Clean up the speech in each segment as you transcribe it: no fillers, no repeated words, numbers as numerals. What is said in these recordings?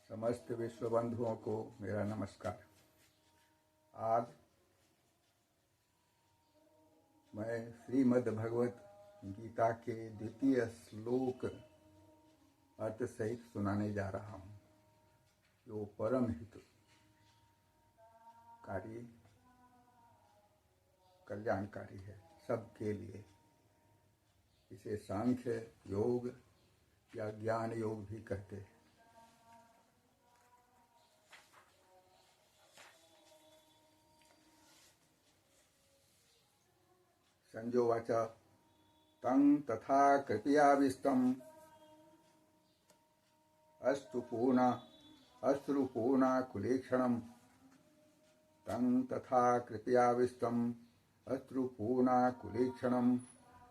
समस्त विश्व बंधुओं को मेरा नमस्कार। आज मैं श्रीमद् भगवत गीता के द्वितीय श्लोक अर्थ सहित सुनाने जा रहा हूँ, जो परम हितकारी कल्याणकारी है सबके लिए। इसे सांख्य योग या ज्ञान योग भी कहते हैं। संजोवाच तं तथा कृपयाविष्टम् अश्रुपूर्णाकुलेक्षणम् तं तथा कृपयाविष्टम् अश्रुपूर्णाकुलेक्षणम्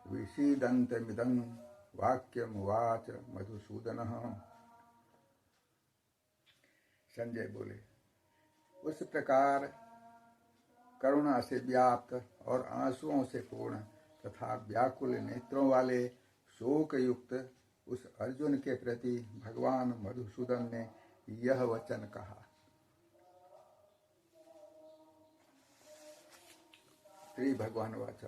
विषीदन्तमिदं वाक्यमुवाच मधुसूदनः। संजय बोले, उस प्रकार करुणा से व्याप्त और आंसुओं से पूर्ण तथा व्याकुल नेत्रों वाले शोक युक्त उस अर्जुन के प्रति भगवान मधुसूदन ने यह वचन कहा। श्री भगवान वाच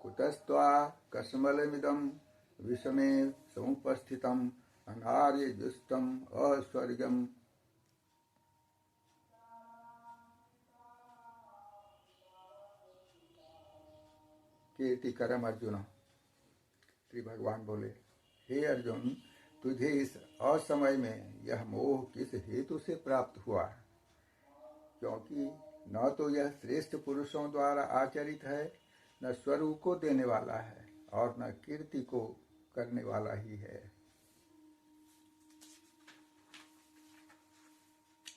कुतस्त्वा कस्मलमिदं विषमे समुपस्थितम् अनार्यजुष्टम् अस्वर्गम् कीर्तिकरम अर्जुन। श्री भगवान बोले, हे अर्जुन, तुझे इस असमय में यह मोह किस हेतु से प्राप्त हुआ? क्योंकि न तो यह श्रेष्ठ पुरुषों द्वारा आचरित है, न स्वरूप को देने वाला है और न कीर्ति को करने वाला ही है।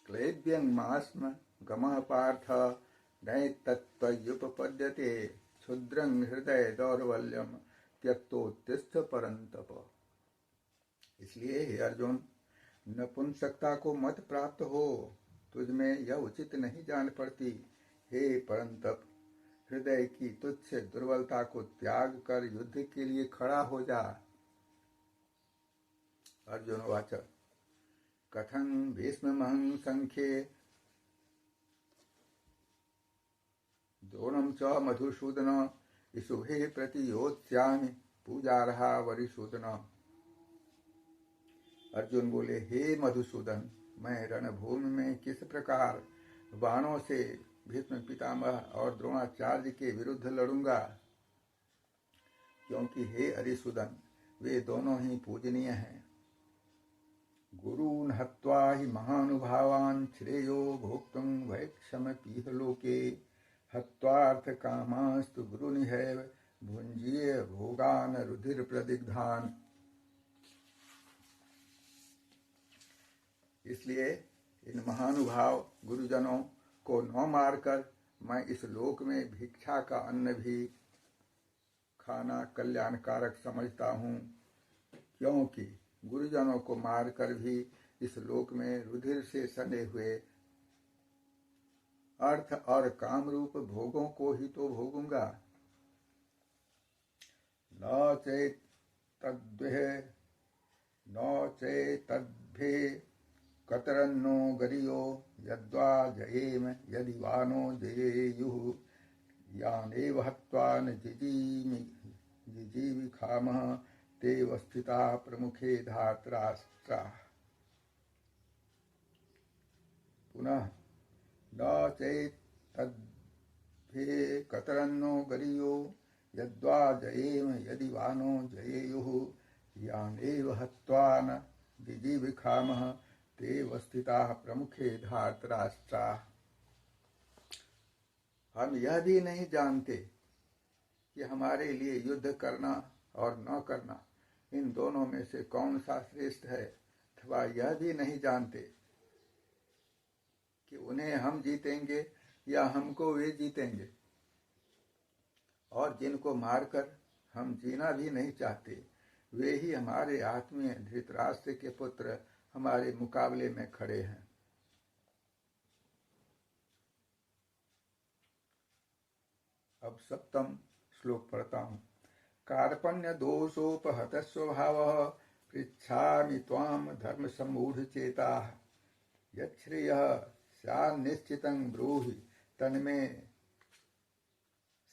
क्लेद्यन्मास्म गमः पार्थ नैतत्त्वयुपपद्यते क्षुद्रं हृदय दौर्बल्यम त्यक्तोत्तिष्ठ परंतप। इसलिए हे अर्जुन, नपुंसकता को मत प्राप्त हो, तुझमें यह उचित नहीं जान पड़ती। हे परंतप, हृदय की तुच्छ दुर्बलता को त्याग कर युद्ध के लिए खड़ा हो जा। अर्जुन वाच कथं भीष्ममहं संख्ये द्रोणं च मधुसूदन इषुभे प्रतियोत्स्यामि पूजार्हा वरिसूदन। अर्जुन बोले, हे मधुसूदन, मैं रणभूमि में किस प्रकार बाणों से भीष्म पितामह और द्रोणाचार्य के विरुद्ध लड़ूंगा? क्योंकि हे अरिसूदन, वे दोनों ही पूजनीय हैं। गुरून् हत्वा हि महानुभावान् श्रेयो भोक्तुं वैक्षमपीह लोके हत्वार्थ कामास्तु गुरुनिहैव भुंजीय भोगान रुधिर प्रदिग्धान। इसलिए इन महानुभाव गुरुजनों को न मारकर मैं इस लोक में भिक्षा का अन्न भी खाना कल्याणकारक समझता हूँ। क्योंकि गुरुजनों को मारकर भी इस लोक में रुधिर से सने हुए अर्थ और काम रूप भोगों को ही तो भोगूंगा। न चेतद्भे कतरन्नो गरियो यद्वा जयेम यदि वानो जयेयुः यानेव हत्वा न जिजीविखामः ते वस्थिता प्रमुखे धार्तराष्ट्राः। पुनः न चेतद्भे कतरन्नो गरियो यद्वा जयेम यदि वानो जयेयुः यानेव हत्वा न जिजीविखामः ते वस्थिताः प्रमुखे धार्तराष्ट्राः। हम यह भी नहीं जानते कि हमारे लिए युद्ध करना और न करना, इन दोनों में से कौन सा श्रेष्ठ है, अथवा यह भी नहीं जानते कि उन्हें हम जीतेंगे या हमको वे जीतेंगे। और जिनको मारकर हम जीना भी नहीं चाहते, वे ही हमारे आत्मीय धृतराष्ट्र के पुत्र हमारे मुकाबले में खड़े हैं। अब सप्तम श्लोक पढ़ता हूँ। कार्पण्य दोषोपहत स्वभाव पृच्छामि त्वां धर्मसम्मूढचेताः यच्छ्रेयः स्यान्निश्चितं ब्रूहि तन्मे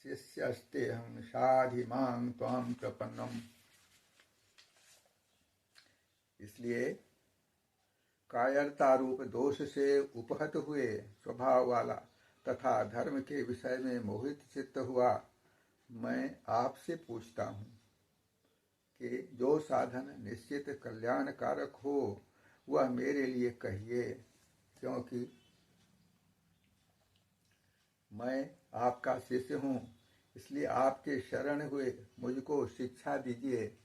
शिष्यस्तेऽहं साधि मां त्वां प्रपन्नम्। इसलिए कायरता रूप दोष से उपहत हुए स्वभाव वाला तथा धर्म के विषय में मोहित चित्त हुआ मैं आपसे पूछता हूँ कि जो साधन निश्चित कल्याणकारक हो वह मेरे लिए कहिए, क्योंकि मैं आपका शिष्य हूँ, इसलिए आपके शरण हुए मुझको शिक्षा दीजिए।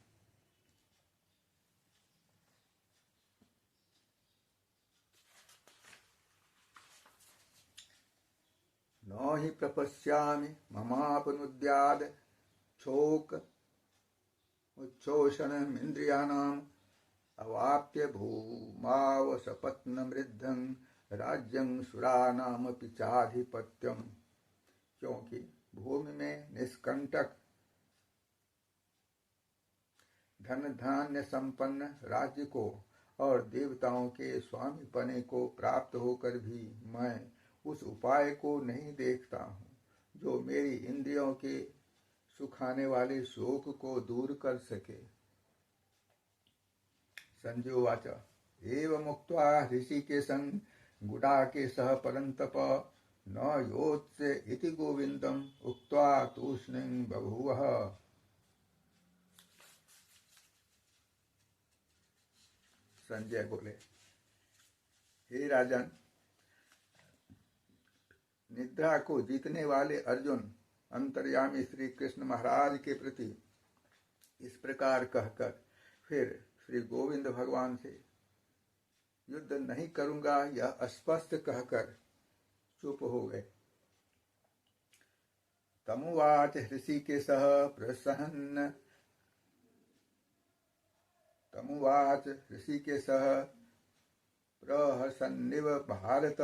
न हि प्रपश्यामि ममापनुद्याद क्षोक उच्छोषणमिन्द्रियाणाम् अवाप्य भूमावसपत्नमृद्धं राज्यं सुरानामपि चाधिपत्यम्। क्योंकि भूमि में निष्कंटक धन धान्य संपन्न राज्य को और देवताओं के स्वामी पने को प्राप्त होकर भी मैं उस उपाय को नहीं देखता हूँ जो मेरी इंद्रियों के सुखाने वाले शोक को दूर कर सके। संजय उवाच एवमुक्त्वा ऋषिकेशं गुडाकेशः परन्तप न योत्स्य इति गोविन्दम् उक्त्वा तूष्णीं बभूवः। संजय बोले, हे राजन, निद्रा को जीतने वाले अर्जुन अंतर्यामी श्री कृष्ण महाराज के प्रति इस प्रकार कहकर फिर श्री गोविंद भगवान से युद्ध नहीं करूंगा यह स्पष्ट कहकर चुप हो गए। तमुवाच ऋषिकेशः प्रसहन् प्रहसन्निव भारत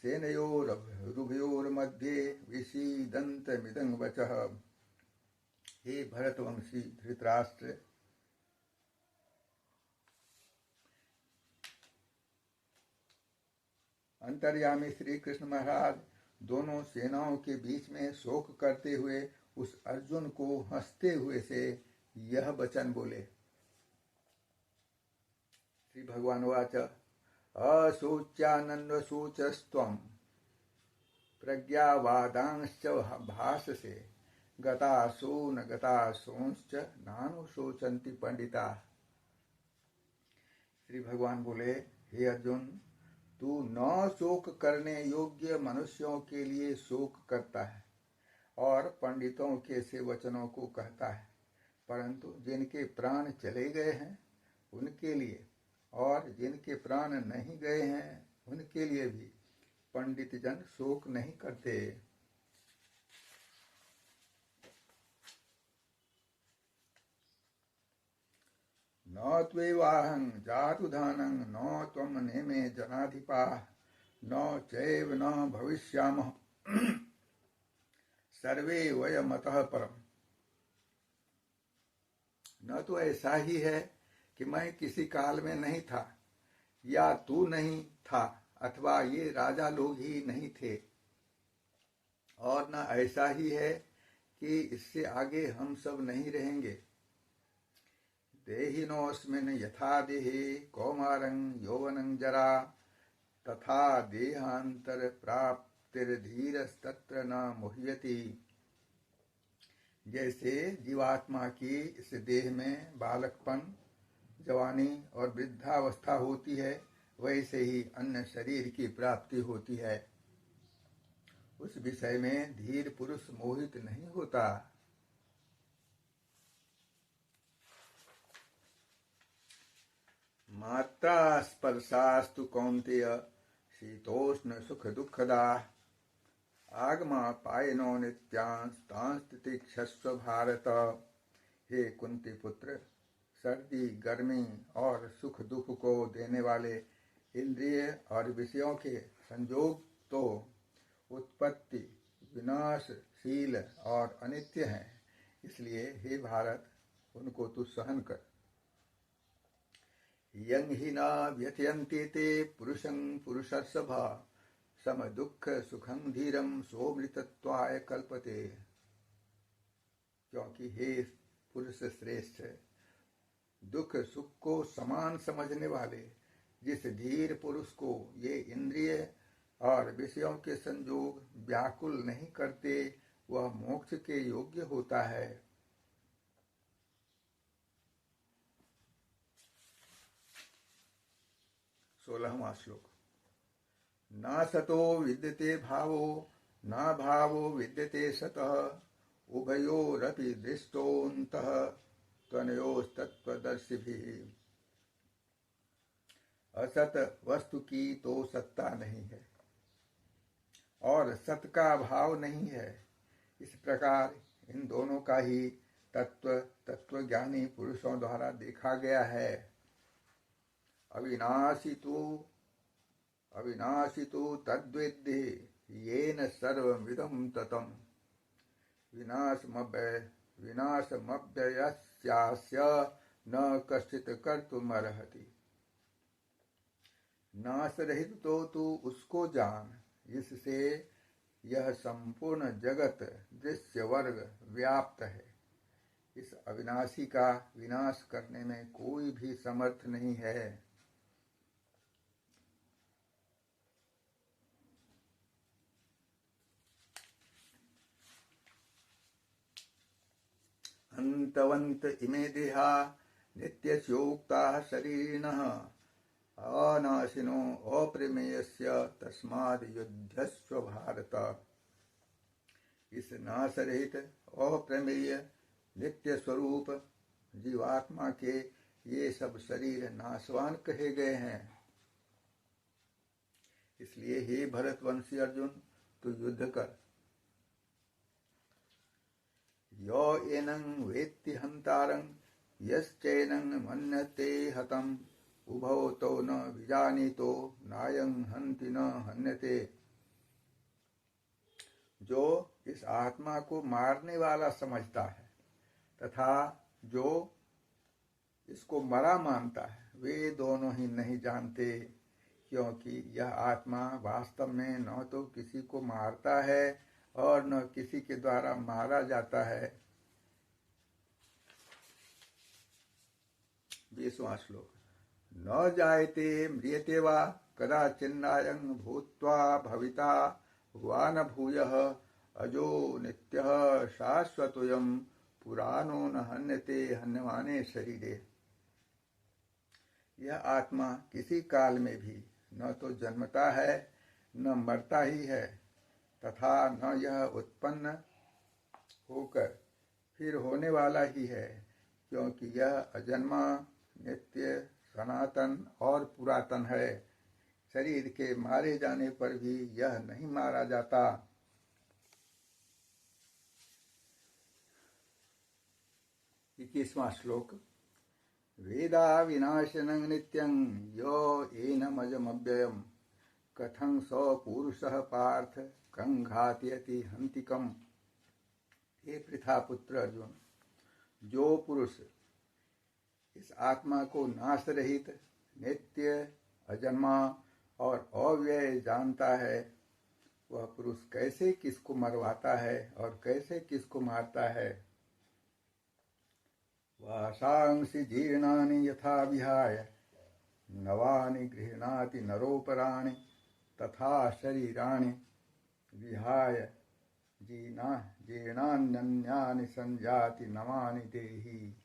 सेनयोरुभयोर्मध्ये विषीदन्तमिदं वचः। हे भरतवंशी धृतराष्ट्र, अंतर्यामी श्री कृष्ण महाराज दोनों सेनाओं के बीच में शोक करते हुए उस अर्जुन को हंसते हुए से यह वचन बोले। श्री भगवान वाच अशोच्यानन्वशोचस्त्वं प्रज्ञावादांश्च भाषसे गतासो न गतासोंश्च नानुशोचन्ति पंडिता। श्री भगवान बोले, हे अर्जुन, तू न शोक करने योग्य मनुष्यों के लिए शोक करता है और पंडितों के से वचनों को कहता है, परंतु जिनके प्राण चले गए हैं उनके लिए और जिनके प्राण नहीं गए हैं उनके लिए भी पंडित जन शोक नहीं करते। न त्वेवाहं जातुधानं न त्वं नेमे जनाधिपाः न चैव न भविष्यामः सर्वे वयमतः परम्। न तो ऐसा ही है कि मैं किसी काल में नहीं था या तू नहीं था अथवा ये राजा लोग ही नहीं थे, और न ऐसा ही है कि इससे आगे हम सब नहीं रहेंगे। देहिनोऽस्मिन् यथा देहे कौमारं यौवनं जरा तथा देहांतर प्राप्तिर्धीरस्तत्र न मुह्यति। जैसे जीवात्मा की इस देह में बालकपन, जवानी और वृद्धावस्था होती है, वैसे ही अन्य शरीर की प्राप्ति होती है। उस विषय में धीर पुरुष मोहित नहीं होता। मात्रा स्पर्शास्तु कौन्तेय शीतोष्ण सुख दुःखदा आगमा पायनो नित्यांस्तांस्तितिक्षस्व भारत। हे कुंती पुत्र, सर्दी, गर्मी और सुख दुख को देने वाले इंद्रिय और विषयों के संयोग तो उत्पत्ति, विनाशशील और अनित्य हैं, इसलिए हे भारत उनको तू सहन कर। यं हि न व्यथयन्ति ते पुरुषं पुरुषर्षभा सम दुख सुखं धीरं सोमृतत्वाय कल्पते। क्योंकि हे पुरुष श्रेष्ठ, दुख सुख को समान समझने वाले जिस धीर पुरुष को ये इंद्रिय और विषयों के संयोग व्याकुल नहीं करते, वह मोक्ष के योग्य होता है। 16वां श्लोक। न सतो विद्यते भावो न भावो विद्यते सतः उभयोरपि दृष्टोऽन्तः त्वनयोस्तत्त्वदर्शिभिः। असत वस्तु की तो सत्ता नहीं है और सत का भाव नहीं है। इस प्रकार इन दोनों का ही तत्वज्ञानी पुरुषों द्वारा देखा गया है। अविनाशी तो तद्विद्धि येन सर्वमिदं ततम् विनाशमव्ययस्यास्य न कश्चित् कर्तुमर्हति। नाश रहित तो तू उसको जान जिससे यह संपूर्ण जगत दृश्य वर्ग व्याप्त है। इस अविनाशी का विनाश करने में कोई भी समर्थ नहीं है। अंतवंत इमे देहा नित्यस्योक्ताः शरीरिणः अनाशिनो अप्रमेयस्य तस्माद् युध्यस्व भारत। इस नाश रहित अप्रमेय नित्य स्वरूप जीवात्मा के ये सब शरीर नाशवान कहे गए हैं। इसलिए हे भरतवंशी अर्जुन, तू युद्ध कर। यो एनं वेत्ति हंतारं यश्चैनं मन्यते हतम् उभौ तो न विजानीतो नायं हन्ति न हन्यते। जो इस आत्मा को मारने वाला समझता है तथा जो इसको मरा मानता है, वे दोनों ही नहीं जानते, क्योंकि यह आत्मा वास्तव में न तो किसी को मारता है और न किसी के द्वारा मारा जाता है। 20वां श्लोक। न जायते म्रियते वा कदाचिन्नायं भूत्वा भविता वा न भूयः अजो नित्यः शाश्वतोऽयं पुराणो न हन्यते हन्यमाने शरीरे। यह आत्मा किसी काल में भी न तो जन्मता है न मरता ही है, तथा न यह उत्पन्न होकर फिर होने वाला ही है, क्योंकि यह अजन्मा नित्य सनातन और पुरातन है। शरीर के मारे जाने पर भी यह नहीं मारा जाता। 21वां श्लोक। वेदा विनाशनं नित्यं यो एनमजमव्ययम् कथं स पुरुषः पार्थ कं घातयति हन्तिकम्। हे पृथापुत्र अर्जुन, जो पुरुष इस आत्मा को नाश रहित नित्य अजन्मा और अव्यय जानता है, वह पुरुष कैसे किसको मरवाता है और कैसे किसको मारता है। वासांसि जीर्णानि यथा विहाय नवानि गृह्णाति नरोपराणि तथा शरीराणि विहाय जीर्णान्यन्यानि संजाति नवानि देहि।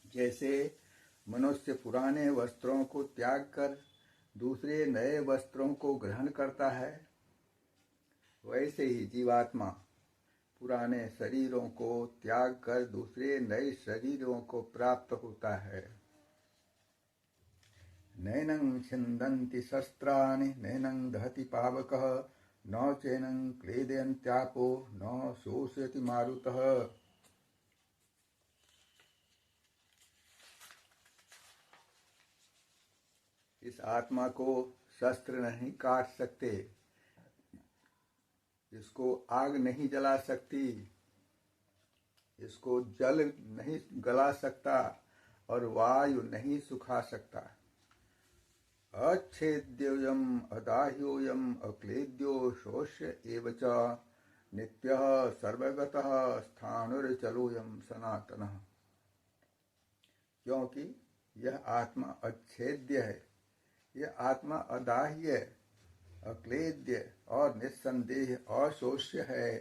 जैसे मनुष्य पुराने वस्त्रों को त्याग कर दूसरे नए वस्त्रों को ग्रहण करता है, वैसे ही जीवात्मा पुराने शरीरों को त्याग कर दूसरे नए शरीरों को प्राप्त होता है। नैनं छिन्दन्ति शस्त्राणि नैनं दहति पावकः न चैनं क्लेदयन्त्यापो न शोषयति मारुतः। इस आत्मा को शस्त्र नहीं काट सकते, इसको आग नहीं जला सकती, इसको जल नहीं गला सकता और वायु नहीं सुखा सकता। अच्छेद्योयम अदाह्योयम अक्लेद्यो शोष्य एव च नित्यः सर्वगतः स्थाणुर्चलोयम सनातनः। क्योंकि यह आत्मा अच्छेद्य है, यह आत्मा अदाह्य, अक्लेद्य और निस्संदेह अशोष्य है,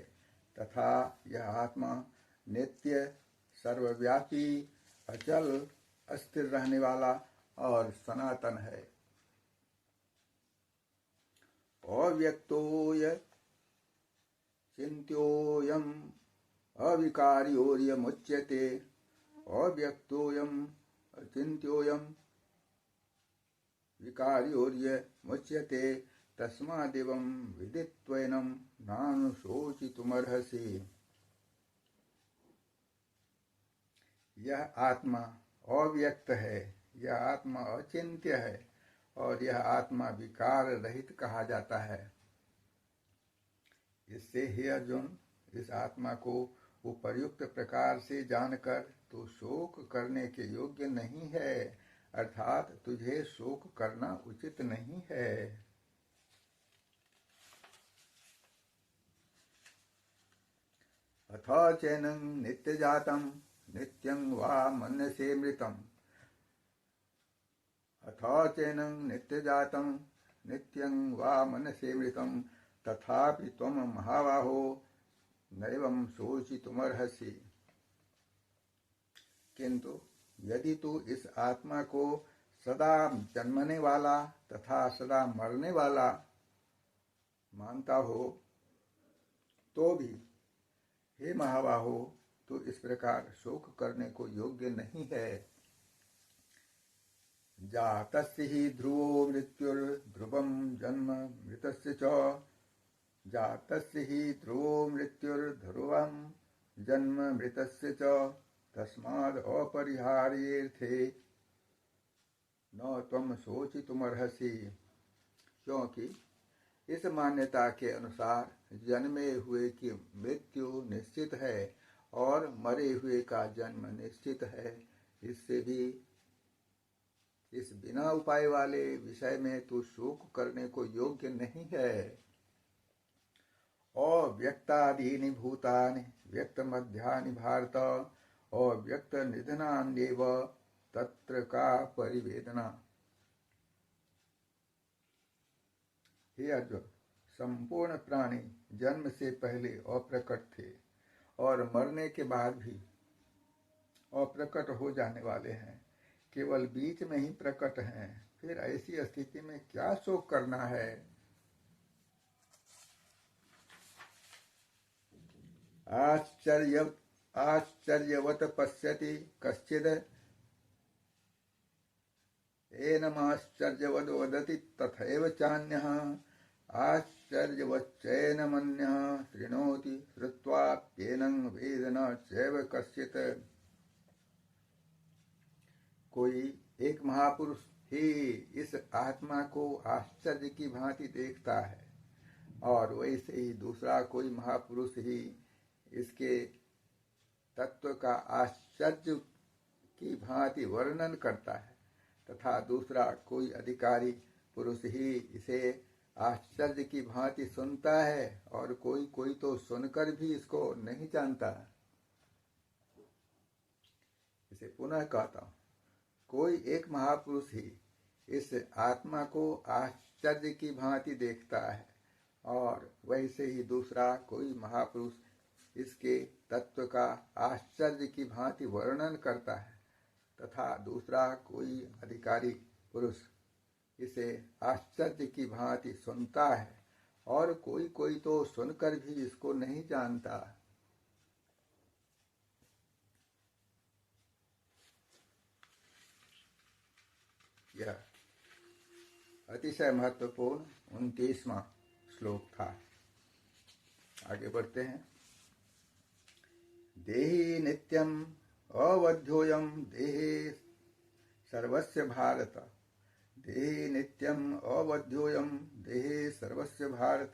तथा यह आत्मा नित्य, सर्वव्यापी, अचल, अस्थिर रहने वाला और सनातन है। अव्यक्तोय चिन्त्योऽयम् अविकार्योऽयमुच्यते, अव्यक्तोऽयम् अचिन्त्योऽयम् विकार्योऽयमुच्यते, तस्मादेवं विदित्वैनं नानुशोचितुमर्हसि। यह आत्मा अव्यक्त है, यह आत्मा अचिंत्य है और यह आत्मा विकार रहित कहा जाता है। इससे हे अर्जुन, इस आत्मा को उपर्युक्त प्रकार से जानकर तू शोक करने के योग्य नहीं है, अर्थात तुझे शोक करना उचित नहीं है। अथ चैनं नित्यजातं नित्यं वा मन्यसे मृतम्, अथ चैनं नित्यजातं नित्यं वा मन्यसे मृतम्, तथापि त्वं महाबाहो नैवं शोचितुमर्हसि। किंतु यदि तू इस आत्मा को सदा जन्मने वाला तथा सदा मरने वाला मानता हो, तो भी हे महाबाहो, तू इस प्रकार शोक करने को योग्य नहीं है। जातस्य हि ध्रुवो मृत्युर्ध्रुवं जन्म मृतस्य च, जातस्य हि ध्रुवो मृत्युर्ध्रुवं जन्म मृतस्य च, तस्माद् अपरिहार्येऽर्थे न त्वं शोचितुमर्हसि। क्योंकि इस मान्यता के अनुसार जन्मे हुए की मृत्यु निश्चित है और मरे हुए का जन्म निश्चित है, इससे भी इस बिना उपाय वाले विषय में तू शोक करने को योग्य नहीं है। अव्यक्तादीनि भूतानि व्यक्तमध्यानि भारत, अव्यक्त निधनान्येव तत्र का परिवेदना। हे अर्जुन, संपूर्ण प्राणी जन्म से पहले अप्रकट थे और मरने के बाद भी अप्रकट हो जाने वाले हैं, केवल बीच में ही प्रकट हैं। फिर ऐसी स्थिति में क्या शोक करना है। आश्चर्यवत पश्यति कश्चिद एनमाश्चर्यवद वदति तथैव चान्यः आश्चर्यवच्चैनमन्यः शृणोति श्रुत्वाप्येनं वेद न चैव कश्चित्। कोई एक महापुरुष ही इस आत्मा को आश्चर्य की भांति देखता है और वैसे ही दूसरा कोई महापुरुष ही इसके तत्व का आश्चर्य की भांति वर्णन करता है, तथा दूसरा कोई अधिकारी पुरुष ही इसे आश्चर्य की भांति सुनता है और कोई कोई तो सुनकर भी इसको नहीं जानता। इसे पुनः कहता हूं, कोई एक महापुरुष ही इस आत्मा को आश्चर्य की भांति देखता है और वैसे ही दूसरा कोई महापुरुष इसके तत्व का आश्चर्य की भांति वर्णन करता है, तथा दूसरा कोई अधिकारी पुरुष इसे आश्चर्य की भांति सुनता है और कोई कोई तो सुनकर भी इसको नहीं जानता। यह अतिशय महत्वपूर्ण 29वां श्लोक था। आगे बढ़ते हैं। देहि नित्यम अवध्योयम देहे सर्वस्य भारत, देहि नित्यम अवध्योयम देहे सर्वस्य भारत,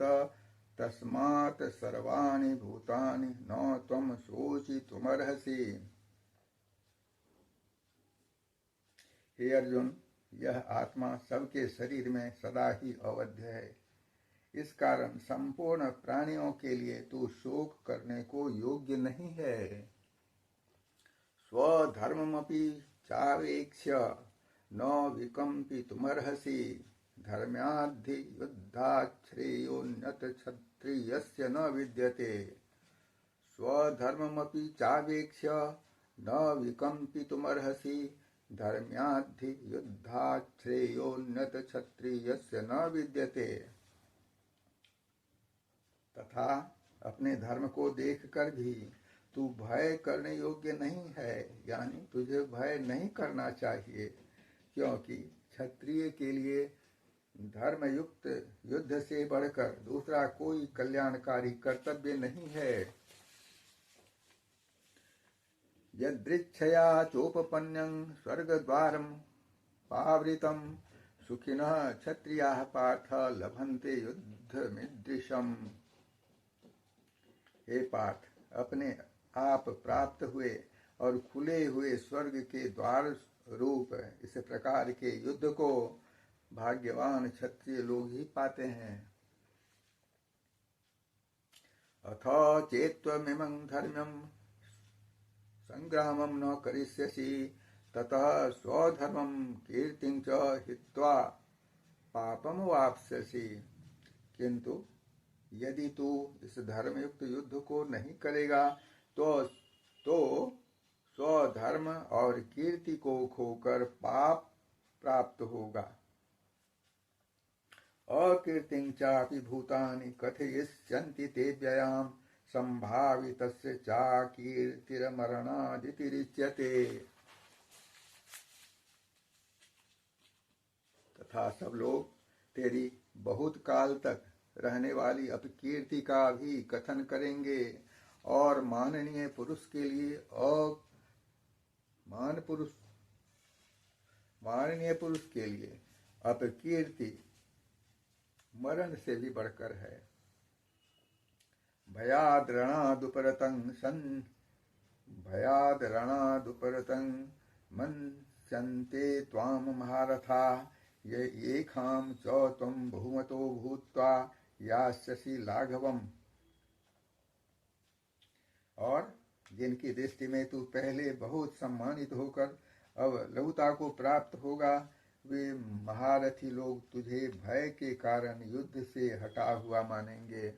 तस्मात् सर्वाणि भूतानि न त्वं शोचितुमर्हसि। हे अर्जुन, यह आत्मा सबके शरीर में सदा ही अवध्य है। इस कारण संपूर्ण प्राणियों के लिए तू शोक करने को योग्य नहीं है। स्वधर्ममपि चावेक्ष्य न विकम्पितुमर्हसि। धर्म्याद्धि युद्धात् श्रेयोन्यत क्षत्रियस्य न विद्यते। स्वधर्ममपि चावेक्ष्य न विकम्पितुमर्हसि। धर्म्याद्धि युद्धात् श्रेयोन्यत क्षत्रियस्य न विद्यते। तथा अपने धर्म को देखकर भी तू भय करने योग्य नहीं है, यानी तुझे भय नहीं करना चाहिए, क्योंकि क्षत्रिय के लिए धर्मयुक्त युद्ध से बढ़कर दूसरा कोई कल्याणकारी कर्तव्य नहीं है। यदृच्छया चोपपन्नं स्वर्गद्वारं पावृतं सुखिनः क्षत्रियाः पार्थ लभन्ते युद्धमीदृशम्। हे पार्थ, अपने आप प्राप्त हुए और खुले हुए स्वर्ग के द्वार रूप इस प्रकार के युद्ध को भाग्यवान क्षत्रिय लोग ही पाते हैं। अथ चेत्त्वमिमं धर्म्यं संग्रामं न करिष्यसि ततः स्वधर्मं कीर्तिं च हित्वा पापं वाप्स्यसि। किंतु यदि तू इस धर्मयुक्त युद्ध को नहीं करेगा तो स्वधर्म और कीर्ति को खोकर पाप प्राप्त होगा। अकीर्तिं चापि भूतानि कथयिष्यन्ति ते व्ययां संभावितस्य चाकीर्तिर्मरणादिति रिच्यते। तथा सब लोग तेरी बहुत काल तक रहने वाली अपकीर्ति का भी कथन करेंगे और माननीय पुरुष के लिए अपकीर्ति मरण से भी बढ़कर है। भयाद्रणादुपरतं मन्स्यन्ते त्वां महारथा येखां च त्वं बहुमतो भूत्वा यास्यसि लाघवम्। और जिनकी दृष्टि में तू पहले बहुत सम्मानित होकर अब लघुता को प्राप्त होगा, वे महारथी लोग तुझे भय के कारण युद्ध से हटा हुआ मानेंगे